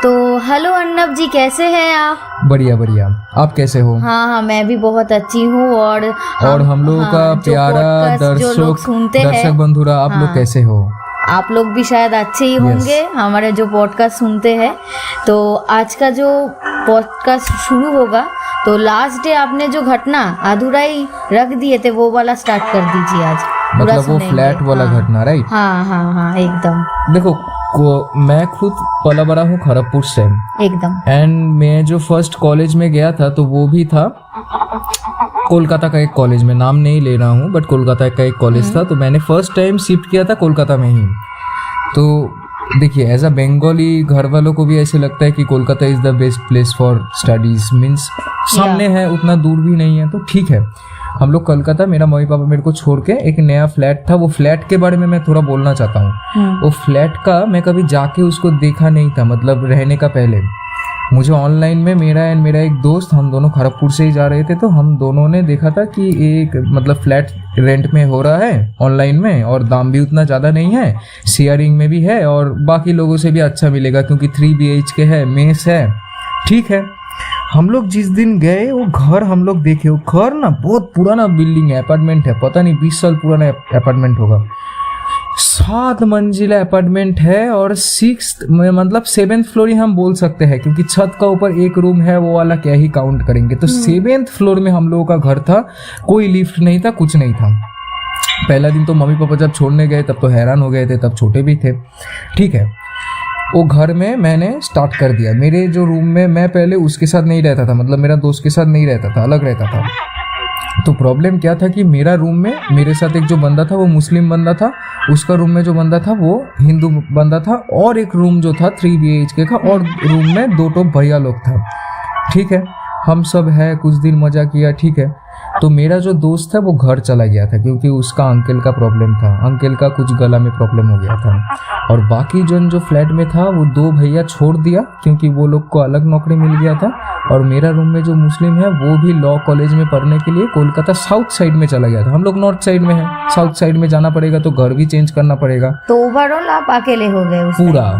तो हेलो अर्नब जी, कैसे हैं आप? बढ़िया बढ़िया। आप कैसे हो? हाँ, मैं भी बहुत अच्छी हूँ। और हम लोगों का प्यारा दर्शक बंधुरा, आप लोग कैसे हो? आप लोग भी शायद अच्छे ही होंगे, हमारे जो पॉडकास्ट सुनते हैं। तो आज का जो पॉडकास्ट शुरू होगा, तो लास्ट डे आपने जो घटना अधूरा ही रख दिए थे वो वाला स्टार्ट कर दीजिए आज। मतलब वो फ्लैट वाला घटना, राइट? हाँ, एकदम। देखो, मैं खुद पला बड़ा हूँ खड़गपुर से एकदम। एंड मैं जो फर्स्ट कॉलेज में गया था तो वो भी था कोलकाता का एक कॉलेज में, नाम नहीं ले रहा हूँ, बट कोलकाता का एक कॉलेज था। तो मैंने फर्स्ट टाइम शिफ्ट किया था कोलकाता में ही। तो देखिए, एज अ बंगाली घर वालों को भी ऐसे लगता है कि Kolkata is the best place for studies, means सामने है, उतना दूर भी नहीं है, तो ठीक है। हम लोग कोलकाता, मेरा मम्मी पापा मेरे को छोड़ के एक नया फ्लैट था। वो फ्लैट के बारे में मैं थोड़ा बोलना चाहता हूँ। वो फ्लैट का मैं कभी जाके उसको देखा नहीं था, मतलब रहने का पहले मुझे ऑनलाइन में मेरा एक दोस्त, हम दोनों खड़गपुर से ही जा रहे थे, तो हम दोनों ने देखा था कि एक मतलब फ्लैट रेंट में हो रहा है ऑनलाइन में, और दाम भी उतना ज़्यादा नहीं है, शेयरिंग में भी है और बाकी लोगों से भी अच्छा मिलेगा क्योंकि 3 BHK है, मेस है, ठीक है। हम लोग जिस दिन गए वो घर हम लोग देखे, वो घर ना बहुत पुराना बिल्डिंग है, अपार्टमेंट है, पता नहीं 20 साल पुराना अपार्टमेंट होगा। 7 मंजिला अपार्टमेंट है और 7th फ्लोर ही हम बोल सकते हैं, क्योंकि छत का ऊपर एक रूम है, वो वाला क्या ही काउंट करेंगे। तो 7th फ्लोर में हम लोगों का घर था, कोई लिफ्ट नहीं था, कुछ नहीं था। पहला दिन तो मम्मी पापा जब छोड़ने गए तब तो हैरान हो गए थे, तब छोटे भी थे, ठीक है। वो घर में मैंने स्टार्ट कर दिया। मेरे जो रूम में, मैं पहले उसके साथ नहीं रहता था, मतलब मेरा दोस्त के साथ नहीं रहता था, अलग रहता था। तो प्रॉब्लम क्या था कि मेरा रूम में मेरे साथ एक जो बंदा था वो मुस्लिम बंदा था, उसका रूम में जो बंदा था वो हिंदू बंदा था, और एक रूम जो था 3 BHK का, और रूम में 2 भैया लोग था, ठीक है। हम सब है, कुछ दिन मजा किया, ठीक है। तो मेरा जो दोस्त था वो घर चला गया था क्योंकि उसका अंकल का प्रॉब्लम था, अंकल का कुछ गला में प्रॉब्लम हो गया था। और बाकी जो फ्लैट में था वो 2 भैया छोड़ दिया क्योंकि वो लोग को अलग नौकरी मिल गया था। और मेरा रूम में जो मुस्लिम है वो भी लॉ कॉलेज में पढ़ने के लिए कोलकाता साउथ साइड में चला गया था। हम लोग नॉर्थ साइड में है, साउथ साइड में जाना पड़ेगा तो घर भी चेंज करना पड़ेगा। तो ओवरऑल आप अकेले हो गए पूरा।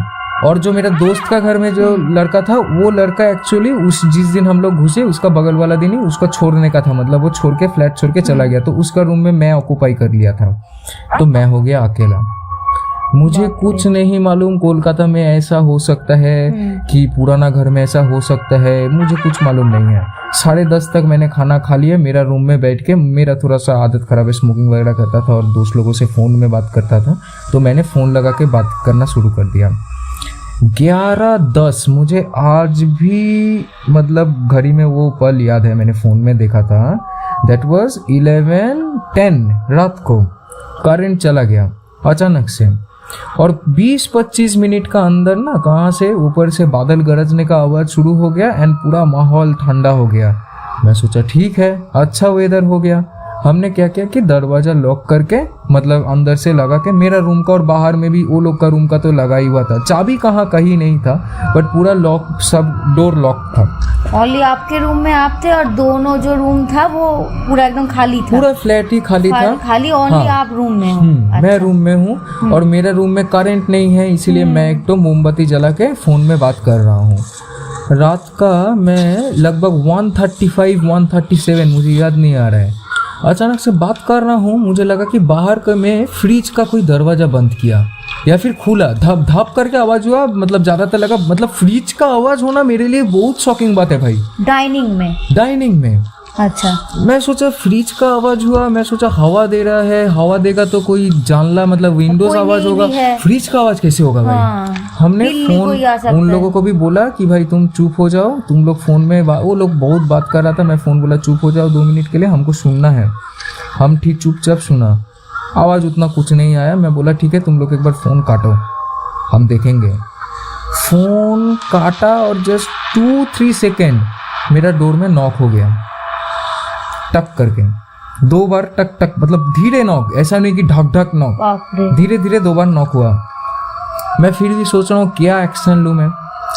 और जो मेरा दोस्त का घर में जो लड़का था, वो लड़का एक्चुअली जिस दिन हम लोग घुसे उसका बगल वाला दिन ही उसका छोड़ने का था, मतलब वो छोड़ के फ्लैट छोड़ के चला गया। तो उसका रूम में मैं ऑक्यूपाई कर लिया था, तो मैं हो गया अकेला। मुझे कुछ नहीं मालूम कोलकाता में ऐसा हो सकता है कि पुराना घर में ऐसा हो सकता है, मुझे कुछ मालूम नहीं है। 10:30 तक मैंने खाना खा लिया, मेरा रूम में बैठ के, मेरा थोड़ा सा आदत खराब है, स्मोकिंग वगैरह करता था और दोस्त लोगों से फ़ोन में बात करता था, तो मैंने फ़ोन लगा के बात करना शुरू कर दिया। 11:10 मुझे आज भी मतलब घड़ी में वो पल याद है, मैंने फ़ोन में देखा था। दैट वाज 11:10 रात को करंट चला गया अचानक से, और 20-25 मिनट का अंदर ना कहाँ से ऊपर से बादल गरजने का आवाज़ शुरू हो गया एंड पूरा माहौल ठंडा हो गया। मैं सोचा ठीक है, अच्छा वेदर हो गया। हमने क्या किया कि दरवाज़ा लॉक करके, मतलब अंदर से लगा के, मेरा रूम का और बाहर में भी वो लोग का रूम का तो लगा ही हुआ था, चाबी कहीं नहीं था, बट पूरा लॉक, सब डोर लॉक था। ओनली आपके रूम में आप थे और दोनों जो रूम था वो पूरा एकदम खाली था? पूरा फ्लैट ही खाली था, खाली। ओनली आप रूम में हो? अच्छा। मैं रूम में हूँ और मेरा रूम में करंट नहीं है, इसीलिए मैं एक तो मोमबत्ती जला के फ़ोन में बात कर रहा हूँ। रात का मैं लगभग 1:35-1:37, मुझे याद नहीं आ रहा है, अचानक से बात कर रहा हूँ। मुझे लगा कि बाहर का में फ्रिज का कोई दरवाज़ा बंद किया या फिर खुला, धप धप करके आवाज़ हुआ, मतलब ज़्यादातर लगा, मतलब फ्रिज का आवाज़ होना मेरे लिए बहुत शॉकिंग बात है भाई। डाइनिंग में। अच्छा। मैं सोचा फ्रिज का आवाज़ हुआ, मैं सोचा हवा दे रहा है, हवा देगा तो कोई जानला मतलब विंडोज आवाज़ होगा, फ्रिज का आवाज़ कैसे होगा भाई? हमने फोन उन लोगों को भी बोला कि भाई तुम चुप हो जाओ, तुम लोग फ़ोन में, वो लोग बहुत बात कर रहा था, मैं फ़ोन बोला चुप हो जाओ 2 मिनट के लिए, हमको सुनना है। हम ठीक चुपचाप सुना, आवाज़ उतना कुछ नहीं आया। मैं बोला ठीक है, तुम लोग एक बार फ़ोन काटो, हम देखेंगे। फ़ोन काटा और जस्ट 2-3 सेकेंड मेरा डोर में नॉक हो गया, टक करके 2 बार, टक टक, मतलब धीरे नॉक, ऐसा नहीं कि ढक ढक नॉक, धीरे धीरे 2 बार नॉक हुआ। मैं फिर भी सोच रहा हूँ क्या एक्शन लूँ, मैं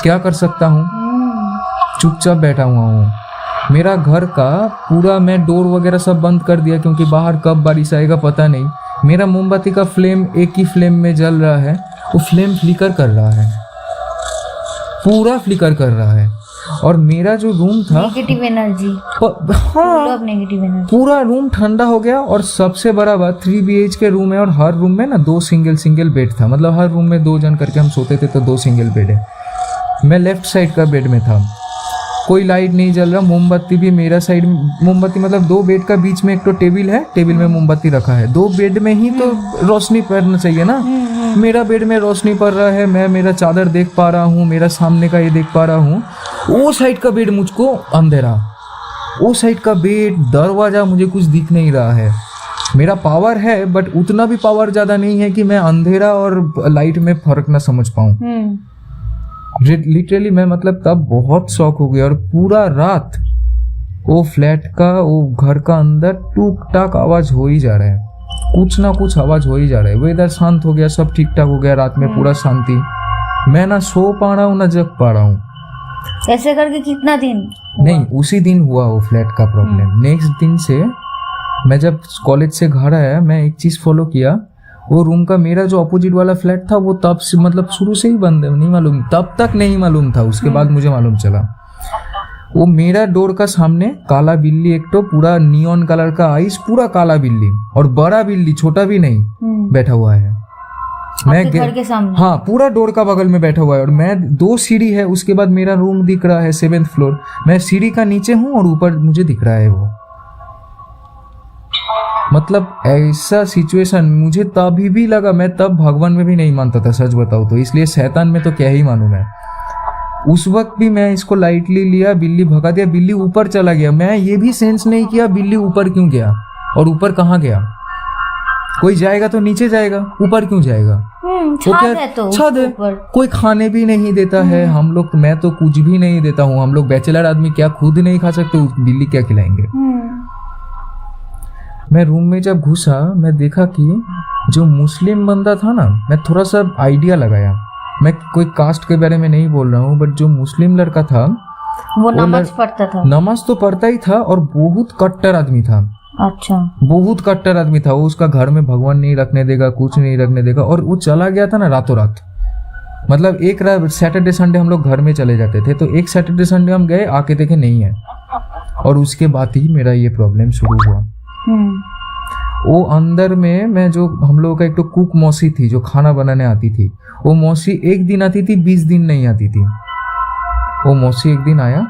क्या कर सकता हूँ, चुपचाप बैठा हुआ हूँ। मेरा घर का पूरा मैं डोर वगैरह सब बंद कर दिया क्योंकि बाहर कब बारिश आएगा पता नहीं। मेरा मोमबत्ती का फ्लेम एक ही फ्लेम में जल रहा है वो फ्लेम फ्लिकर कर रहा है, पूरा फ्लिकर कर रहा है। और मेरा जो रूम था नेगेटिव एनर्जी, हाँ नेगेटिव एनर्जी, पूरा रूम ठंडा हो गया। और सबसे बड़ा बात 3 BH के रूम है और हर रूम में ना 2 सिंगल बेड था, मतलब हर रूम में 2 जन करके हम सोते थे, तो 2 सिंगल बेड है। मैं लेफ्ट साइड का बेड में था, कोई लाइट नहीं जल रहा, मोमबत्ती भी मेरा साइड, मोमबत्ती मतलब 2 बेड का बीच में एक तो टेबल है, टेबल में मोमबत्ती रखा है, 2 बेड में ही तो रोशनी पड़ना चाहिए ना। मेरा बेड में रोशनी पड़ रहा है, मैं मेरा चादर देख पा रहा हूँ, मेरा सामने का ये देख पा रहा हूँ। वो साइड का बेड मुझको अंधेरा, वो साइड का बेड, दरवाजा, मुझे कुछ दिख नहीं रहा है। मेरा पावर है बट उतना भी पावर ज़्यादा नहीं है कि मैं अंधेरा और लाइट में फर्क ना समझ पाऊँ। लिटरली मैं मतलब तब बहुत शॉक हो गया। और पूरा रात वो फ्लैट का, वो घर का अंदर टूक टाक आवाज हो ही जा रहा है, कुछ ना कुछ आवाज हो ही जा रहा है। वेदर शांत हो गया, सब ठीक ठाक हो गया, रात में पूरा शांति। मैं ना सो पा रहा हूँ ना जग पा रहा हूँ। ऐसे करके कितना दिन हुआ? नहीं, उसी दिन हुआ वो फ्लैट का प्रॉब्लम। नेक्स्ट दिन से मैं जब कॉलेज से घर आया, मैं एक चीज फॉलो किया, वो रूम का, मेरा जो अपोजिट वाला फ्लैट था वो तब से मतलब शुरू से ही बंद है, नहीं मालूम, तब तक नहीं मालूम था, उसके बाद मुझे मालूम चला। वो मेरा डोर का सामने काला बिल्ली, एक तो पूरा नियॉन कलर का आइस, पूरा काला बिल्ली, और बड़ा बिल्ली, छोटा भी नहीं, बैठा हुआ है। मैं घर के सामने, हाँ, पूरा डोर का बगल में बैठा हुआ है। और मैं 2 सीढ़ी है, उसके बाद मेरा रूम दिख रहा है 7th फ्लोर, मैं सीढ़ी का नीचे हूँ और ऊपर मुझे दिख रहा है वो। मतलब ऐसा सिचुएशन मुझे तभी भी लगा, मैं तब भगवान में भी नहीं मानता था, सच बताऊं तो, इसलिए शैतान में तो क्या ही मानूं मैं। उस वक्त भी मैं इसको लाइटली लिया, बिल्ली भगा दिया, बिल्ली ऊपर चला गया। मैं ये भी सेंस नहीं किया बिल्ली ऊपर क्यों गया और ऊपर कहाँ गया। कोई जाएगा तो नीचे जाएगा, ऊपर क्यों जाएगा। छत है तो छत है, कोई खाने भी नहीं देता है हम लोग, मैं तो कुछ भी नहीं देता हूँ, हम लोग बैचलर आदमी, क्या खुद नहीं खा सकते, बिल्ली क्या खिलाएंगे। मैं रूम में जब घुसा, मैं देखा कि जो मुस्लिम बंदा था ना, मैं थोड़ा सा आइडिया लगाया, मैं कोई कास्ट के बारे में नहीं बोल रहा हूँ, बट जो मुस्लिम लड़का था वो नमाज पढ़ता था। नमाज तो पढ़ता ही था और बहुत कट्टर आदमी था। अच्छा, बहुत कट्टर आदमी था वो। उसका घर में भगवान नहीं रखने देगा, कुछ नहीं रखने देगा। और वो चला गया था ना रातों रात, मतलब एक रात सैटरडे संडे हम लोग घर में चले जाते थे, तो एक सैटरडे संडे हम गए, आके देखे नहीं है। और उसके बाद ही मेरा ये प्रॉब्लम शुरू हुआ। वो अंदर में, मैं जो हम लोगों का एक तो कुक मौसी थी जो खाना बनाने आती थी, वो मौसी एक दिन आती थी, 20 दिन नहीं आती थी। वो मौसी एक दिन आया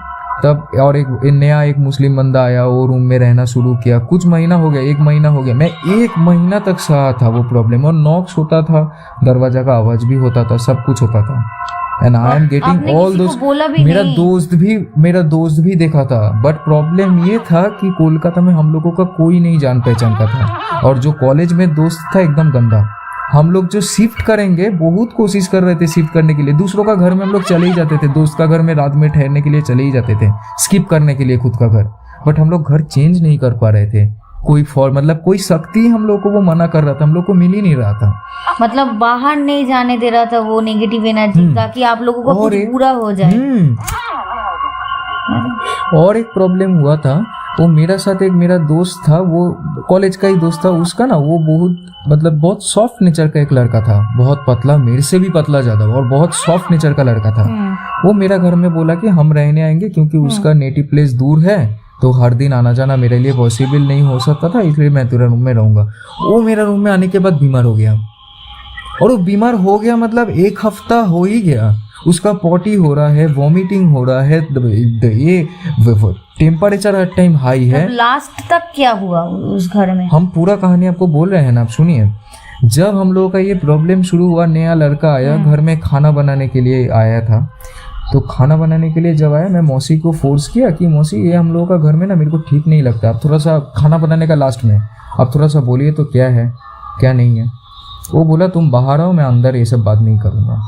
तब, और एक नया एक मुस्लिम बंदा आया, वो रूम में रहना शुरू किया। कुछ महीना हो गया, 1 महीना हो गया, मैं 1 महीना तक सहा था वो प्रॉब्लम। और नॉक्स होता था, दरवाजा का आवाज भी होता था, सब कुछ होता था। And I am getting all those. मेरा दोस्त भी देखा था, बट प्रॉब्लम ये था कि कोलकाता में हम लोगों का कोई नहीं जान पहचान का था। और जो कॉलेज में दोस्त था एकदम गंदा। हम लोग जो शिफ्ट करेंगे, बहुत कोशिश कर रहे थे शिफ्ट करने के लिए, दूसरों का घर में हम लोग चले ही जाते थे, दोस्त का घर में रात में ठहरने के लिए चले ही जाते थे, स्किप करने के लिए खुद का घर। बट हम लोग घर चेंज नहीं कर पा रहे थे। कोई मतलब कोई शक्ति हम लोग को वो मना कर रहा था, हम लोग को मिल ही नहीं रहा था। मतलब बाहर नहीं जाने दे रहा था वो नेगेटिव एनर्जी, ताकि आप लोगों को कुछ बुरा हो जाए। और एक प्रॉब्लम हुआ था, वो मेरा साथ एक मेरा दोस्त था, वो कॉलेज का ही दोस्त था, उसका ना वो बहुत सॉफ्ट नेचर का एक लड़का था, बहुत पतला, मेरे से भी पतला ज्यादा, और बहुत सॉफ्ट नेचर का लड़का था। वो मेरा घर में बोला कि हम रहने आएंगे, क्योंकि उसका नेटिव प्लेस दूर है, तो हर दिन आना जाना मेरे लिए पॉसिबल नहीं हो सकता था, इसलिए मैं तेरा रूम में रहूंगा। वो मेरा रूम में आने के बाद बीमार हो गया, और वो बीमार हो गया मतलब 1 हफ्ता हो ही गया। उसका पॉटी हो रहा है, वॉमिटिंग हो रहा है, ये टेम्परेचर हर टाइम हाई है। लास्ट तक क्या हुआ उस घर में, हम पूरा कहानी आपको बोल रहे हैं ना, आप सुनिए। जब हम लोगों का ये प्रॉब्लम शुरू हुआ, नया लड़का आया घर में, खाना बनाने के लिए आया था। तो खाना बनाने के लिए जब आया, मैं मौसी को फोर्स किया कि मौसी, ये हम लोगों का घर में ना मेरे को ठीक नहीं लगता, आप थोड़ा सा खाना बनाने का लास्ट में आप थोड़ा सा बोलिए तो क्या है क्या नहीं है। वो बोला तुम बाहर आओ, मैं अंदर ये सब बात नहीं करूँगा।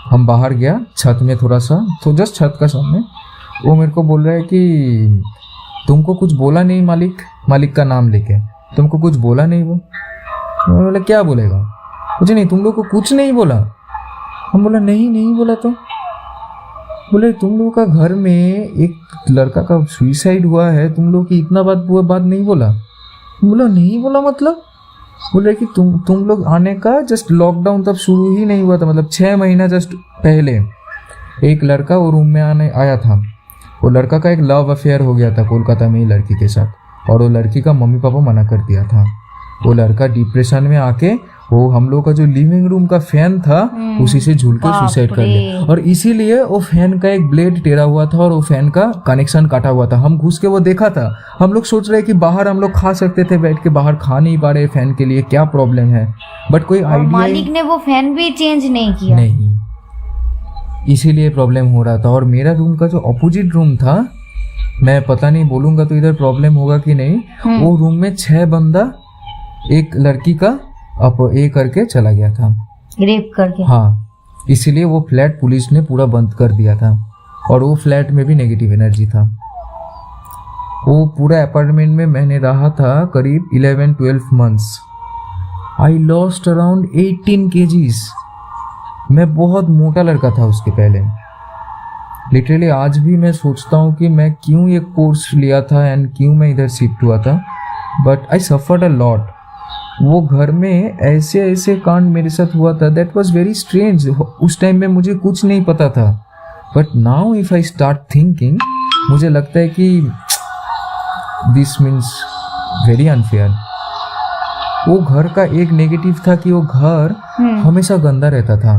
हम बाहर गया, छत में थोड़ा सा, तो जस्ट छत का सामने। वो मेरे को बोल रहा है कि तुमको कुछ बोला नहीं मालिक का नाम लेके, तुमको कुछ बोला नहीं वो। मैं बोला क्या बोलेगा, कुछ नहीं, तुम लोग को कुछ नहीं बोला। हम बोला नहीं बोला। तो बोले तुम लोग का घर में एक लड़का का सुसाइड हुआ है, तुम लोग की इतना बात नहीं बोला। बोला नहीं बोला मतलब बोल रहे कि तुम लोग आने का जस्ट लॉकडाउन तब शुरू ही नहीं हुआ था, मतलब 6 महीना जस्ट पहले एक लड़का वो रूम में आया था। वो लड़का का एक लव अफेयर हो गया था कोलकाता में ही लड़की के साथ, और वो लड़की का मम्मी पापा मना कर दिया था। वो लड़का डिप्रेशन में आके वो हम लोग का जो लिविंग रूम का फैन था उसी से झूल के सुसाइड कर लिया, और इसीलिए वो फैन का एक ब्लेड टेढ़ा हुआ था और वो फैन का कनेक्शन काटा हुआ था। हम घुस के वो देखा था, हम लोग सोच रहे कि बाहर हम लोग खा सकते थे बैठ के, बाहर खा नहीं पा रहे फैन के लिए, क्या प्रॉब्लम है, बट कोई आइडिया मालिक ने वो फैन भी चेंज नहीं किया, नहीं, इसीलिए प्रॉब्लम हो रहा था। और मेरा रूम का जो अपोजिट रूम था, मैं पता नहीं बोलूंगा तो इधर प्रॉब्लम होगा कि नहीं, वो रूम में 6 बंदा एक लड़की का ये करके चला गया था, रेप करके। हाँ, इसीलिए वो फ्लैट पुलिस ने पूरा बंद कर दिया था, और वो फ्लैट में भी नेगेटिव एनर्जी था। वो पूरा अपार्टमेंट में मैंने रहा था करीब 11-12 months. I lost around 18 kgs। मैं बहुत मोटा लड़का था उसके पहले। लिटरली आज भी मैं सोचता हूँ कि मैं क्यों ये कोर्स लिया था एंड क्यों मैं इधर शिफ्ट हुआ था, but I suffered a lot. वो घर में ऐसे ऐसे कांड मेरे साथ हुआ था, दैट वाज वेरी स्ट्रेंज। उस टाइम में मुझे कुछ नहीं पता था, but now if I start thinking, मुझे लगता है कि दिस मीन्स वेरी अनफेयर। वो घर का एक नेगेटिव था कि वो घर हमेशा गंदा रहता था।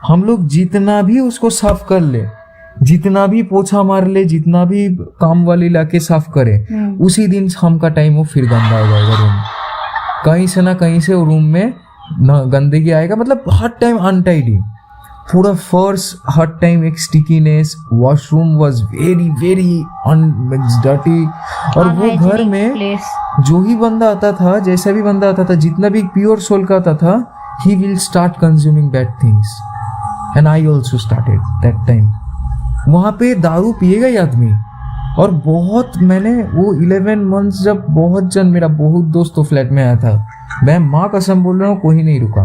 हम लोग जितना भी उसको साफ कर ले, जितना भी पोछा मार ले, जितना भी काम वाली लाके साफ करे, उसी दिन शाम का टाइम वो फिर गंदा हो जाएगा रूम। कहीं से ना कहीं से वो रूम में गंदगी आएगा, मतलब हर टाइम अनटाइडी, पूरा फर्श हर टाइम एक stickiness, washroom was very very dirty. और वो घर में जो ही बंदा आता था, जैसा भी बंदा आता था, जितना भी प्योर सोल का आता था, he will start consuming bad things, and I also started that time. वहाँ पे दारू पिएगा ही आदमी, और बहुत मैंने वो 11 मंथ्स जब बहुत जन, मेरा बहुत दोस्त तो फ्लैट में आया था, मैं माँ कसम बोल रहा हूँ, कोई नहीं रुका,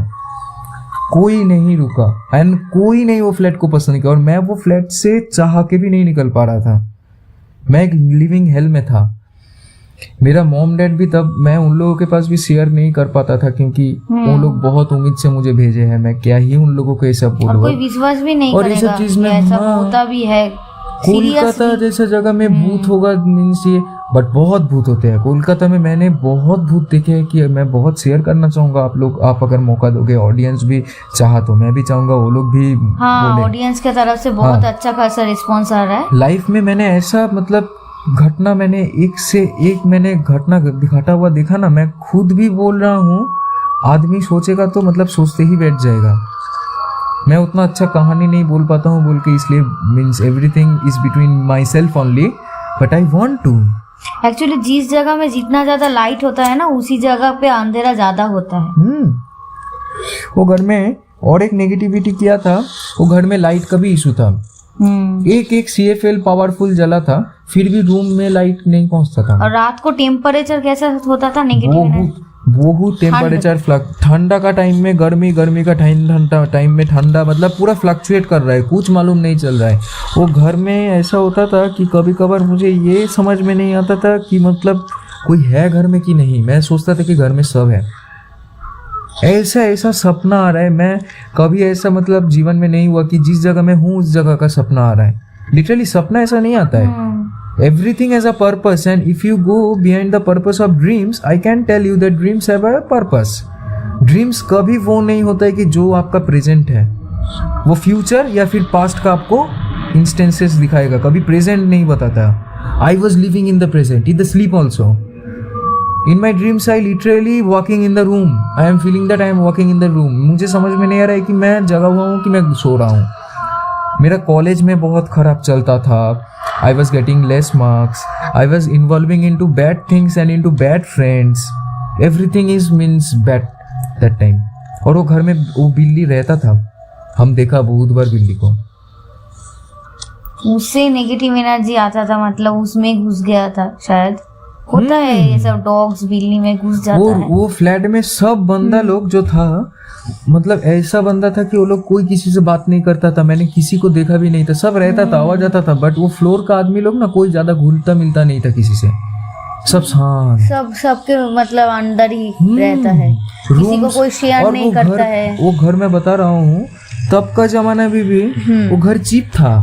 कोई नहीं रुका, एंड कोई नहीं वो फ्लैट को पसंद किया। और मैं वो फ्लैट से चाह के भी नहीं निकल पा रहा था, मैं एक लिविंग हेल में था। मेरा मॉम डैड भी तब, मैं उन लोगों के पास भी शेयर नहीं कर पाता था, क्योंकि वो लोग बहुत उम्मीद से मुझे भेजे हैं, मैं क्या ही उन लोगों को ये सब बोलूँ, कोई विश्वास भी नहीं और ये सब चीज में ऐसा होता भी है। कोलकाता जैसा जगह में भूत होगा मीन्स ये, बट बहुत भूत होते हैं कोलकाता में। मैंने बहुत भूत देखे हैं कि मैं बहुत शेयर करना चाहूंगा आप लोग, आप अगर मौका दोगे, ऑडियंस भी चाहा तो मैं भी चाहूंगा वो लोग भी हाँ, ऑडियंस के तरफ से बहुत अच्छा खासा रिस्पॉन्स आ रहा है। लाइफ में मैंने ऐसा मतलब घटना, मैंने एक से एक मैंने घटना घटा हुआ देखा ना, मैं खुद भी बोल रहा हूँ, आदमी सोचेगा तो मतलब सोचते ही बैठ जाएगा। मैं उतना अच्छा कहानी नहीं बोल पाता हूँ बोल के, इसलिए means everything is between myself only, but I want to. Actually जिस जगह में जितना ज्यादा लाइट होता है ना, उसी जगह पे अंधेरा ज्यादा होता है। वो घर में और एक नेगेटिविटी किया था, वो घर में लाइट का भी इशू था। एक CFL पावरफुल जला था, फिर भी रूम में लाइट नहीं पहुंचता था। और रात को टेम्परेचर कैसा होता था? नेगेटिव बहुत टेम्परेचर ठंडा का टाइम में गर्मी, गर्मी का टाइम में ठंडा, मतलब पूरा फ्लक्चुएट कर रहा है, कुछ मालूम नहीं चल रहा है। वो घर में ऐसा होता था कि कभी कभार मुझे ये समझ में नहीं आता था कि मतलब कोई है घर में कि नहीं। मैं सोचता था कि घर में सब है, ऐसा सपना आ रहा है। मैं कभी ऐसा मतलब जीवन में नहीं हुआ कि जिस जगह में हूँ उस जगह का सपना आ रहा है। लिटरली सपना ऐसा नहीं आता है। Everything has a purpose, and if you go behind the purpose of dreams, I can tell you that dreams have a purpose. Dreams कभी वो नहीं होता है कि जो आपका प्रेजेंट है, वो फ्यूचर या फिर पास्ट का आपको इंस्टेंसेस दिखाएगा, कभी प्रेजेंट नहीं बताता। I was living in the present, in the sleep also. In my dreams, I literally walking in the room. I am feeling that I am walking in the room. मुझे समझ में नहीं आ रहा है कि मैं जगा हुआ हूँ कि मैं सो रहा हूँ। मेरा कॉलेज में बहुत खराब चलता था। I was getting less marks. I was involving into bad things and into bad friends. Everything is means bad that time. और वो घर में वो बिल्ली रहता था, हम देखा बहुत बार बिल्ली को, उससे नेगेटिव एनर्जी आता था, मतलब उसमें घुस गया था शायद। होता है ये सब, डॉग्स बिल्ली में घुस जाता है। वो फ्लैट में सब बंदा लोग जो था, मतलब ऐसा बंदा था कि वो लोग कोई किसी से बात नहीं करता था। मैंने किसी को देखा भी नहीं था, सब रहता था, आवाज आता था, बट वो फ्लोर का आदमी लोग ना कोई ज्यादा घुलता मिलता नहीं था किसी से। सब शांत, सबके मतलब अंदर ही रहता है, किसी को कोई शेयर नहीं करता है। वो घर मैं बता रहा हूँ, तब का जमाना भी वो घर चीप था,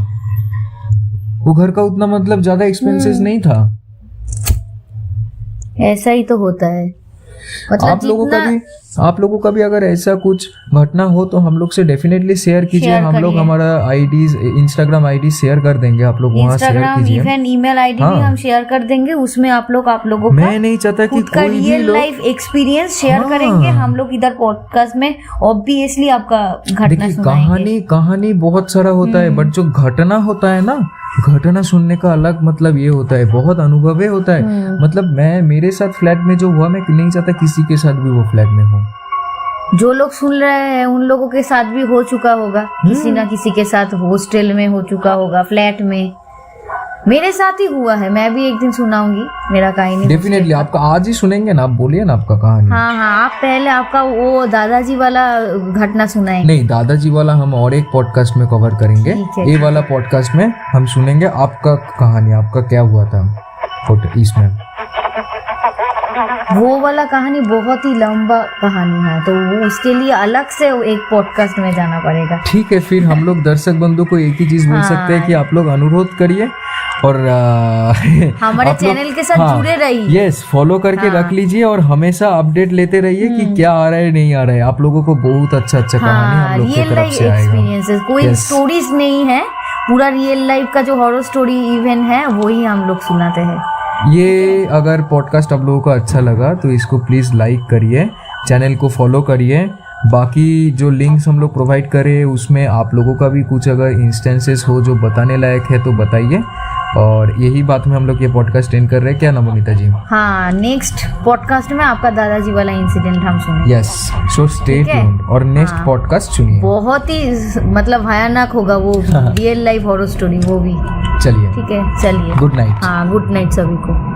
वो घर का उतना मतलब ज्यादा एक्सपेंसेस नहीं था। ऐसा ही तो होता है, मतलब आप लोगों का भी अगर ऐसा कुछ घटना हो तो हम लोग से डेफिनेटली शेयर कीजिए। हम लोग हमारा आईडीज, इंस्टाग्राम आईडी शेयर कर देंगे, आप लोग वहाँ शेयर कीजिए। इवन ईमेल आईडी भी हम शेयर कर देंगे, उसमें आप लोगों का मैं नहीं चाहता कि कोई भी रियल लाइफ एक्सपीरियंस शेयर करेंगे हम लोग इधर पॉडकास्ट में। ऑब्वियसली आपका घटना सुनाएंगे। कहानी बहुत सारा होता है, बट जो घटना होता है ना, घटना सुनने का अलग मतलब ये होता है, बहुत अनुभव होता है। मतलब मेरे साथ फ्लैट में जो हुआ, मैं नहीं चाहता किसी के साथ भी वो फ्लैट में हो। जो लोग सुन रहे हैं उन लोगों के साथ भी हो चुका होगा, किसी ना किसी के साथ हॉस्टल में हो चुका होगा, फ्लैट में। मेरे साथ ही हुआ है, मैं भी एक दिन सुनाऊंगी मेरा कहानी। डेफिनेटली आपका आज ही सुनेंगे ना, आप बोलिए ना आपका कहानी। हाँ, आप पहले आपका वो दादाजी वाला घटना सुनाएं। नहीं, दादाजी वाला हम और एक पॉडकास्ट में कवर करेंगे। ये वाला पॉडकास्ट में हम सुनेंगे आपका कहानी, आपका क्या हुआ था इसमें। वो वाला कहानी बहुत ही लंबा कहानी है, तो वो उसके लिए अलग से एक पॉडकास्ट में जाना पड़ेगा। ठीक है, फिर हम लोग दर्शक बंधु को एक ही चीज बोल सकते हैं कि आप लोग अनुरोध करिए और हमारे चैनल के साथ जुड़े रहिए। यस, फॉलो करके रख लीजिए और हमेशा अपडेट लेते रहिए कि क्या आ रहा है, नहीं आ रहा है। आप लोगों को बहुत अच्छा कहानी हम लोग की तरफ से आएगा। कोई स्टोरीज नहीं है, पूरा रियल लाइफ का जो हॉरर स्टोरी इवेंट है वही हम लोग सुनाते हैं। ये अगर पॉडकास्ट आप लोगों को अच्छा लगा तो इसको प्लीज़ लाइक करिए, चैनल को फॉलो करिए। बाकी जो लिंक्स हम लोग प्रोवाइड करें उसमें आप लोगों का भी कुछ अगर इंस्टेंसेस हो जो बताने लायक है तो बताइए। और यही बात में हम लोग ये पॉडकास्ट एंड कर रहे हैं। क्या नाम मोनिता जी? हाँ, नेक्स्ट पॉडकास्ट में आपका दादाजी वाला इंसिडेंट हम सुनेंगे। यस, सो स्टे ट्यून्ड और नेक्स्ट पॉडकास्ट सुनिए। बहुत ही मतलब भयानक होगा वो रियल लाइफ हॉरर स्टोरी, वो भी। चलिए, ठीक है, चलिए, गुड नाइट। हाँ, गुड नाइट सभी को।